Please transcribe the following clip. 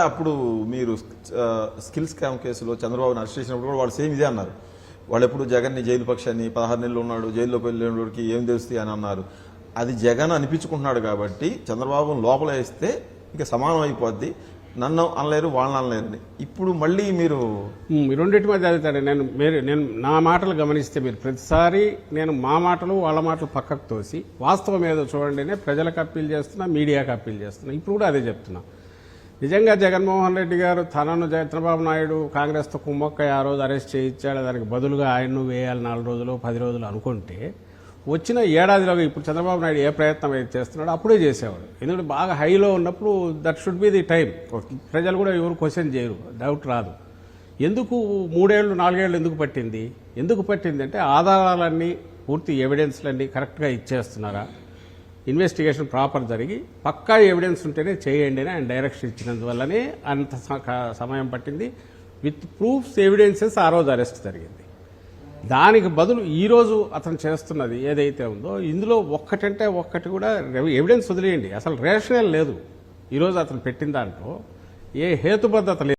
అప్పుడు మీరు skill scam కేసులో చంద్రబాబుని అరెస్ట్ చేసినప్పుడు కూడా వాళ్ళు సేమ్ ఇదే అన్నారు. వాళ్ళు ఎప్పుడు జగన్ని జైలు పక్షాన్ని 16 నెలలు ఉన్నాడు, జైల్లోకి వెళ్ళేవాడికి ఏం తెలుస్తాయి అని అన్నారు. అది జగన్ అనిపించుకుంటున్నాడు కాబట్టి చంద్రబాబును లోపల వేస్తే ఇంకా సమానం అయిపోద్ది, నన్ను అనలేరు వాళ్ళని అనలేరు. ఇప్పుడు మళ్ళీ మీరు రెండింటి మధ్య అడుగుతాడు. నేను నా మాటలు గమనిస్తే మీరు ప్రతిసారి నేను మా మాటలు వాళ్ళ మాటలు పక్కకు తోసి వాస్తవం ఏదో చూడండినే ప్రజలకు అప్పీల్ చేస్తున్నా, మీడియాకు అప్పీల్ చేస్తున్నా. ఇప్పుడు కూడా అదే చెప్తున్నా. నిజంగా జగన్మోహన్ రెడ్డి గారు తనను చంద్రబాబు నాయుడు కాంగ్రెస్తో కుమ్మక్కై ఆ రోజు అరెస్ట్ చేయించాడు, దానికి బదులుగా ఆయన్ను వేయాలి 4 రోజులు 10 రోజులు అనుకుంటే వచ్చిన ఏడాదిలోగా ఇప్పుడు చంద్రబాబు నాయుడు ఏ ప్రయత్నం అయితే చేస్తున్నాడో అప్పుడే చేసేవాడు. ఎందుకంటే బాగా హైలో ఉన్నప్పుడు that should be the time. ప్రజలు కూడా ఎవరు క్వశ్చన్ చేయరు, డౌట్ రాదు. ఎందుకు 3 ఏళ్ళు 4 ఏళ్ళు ఎందుకు పట్టింది అంటే ఆధారాలన్నీ పూర్తి ఎవిడెన్స్లన్నీ కరెక్ట్గా ఇచ్చేస్తున్నారా, ఇన్వెస్టిగేషన్ ప్రాపర్ జరిగి పక్కా ఎవిడెన్స్ ఉంటేనే చేయండి అని ఆయన డైరెక్షన్ ఇచ్చినందువల్లనే అంత సమయం పట్టింది. విత్ ప్రూఫ్స్ ఎవిడెన్సెస్ ఆ రోజు అరెస్ట్ జరిగింది. దానికి బదులు ఈరోజు అతను చేస్తున్నది ఏదైతే ఉందో ఇందులో ఒక్కటంటే ఒక్కటి కూడా ఎవిడెన్స్ వదిలేయండి, అసలు రేషనల్ లేదు. ఈరోజు అతను పెట్టిన దాంట్లో ఏ హేతుబద్ధత లేదు.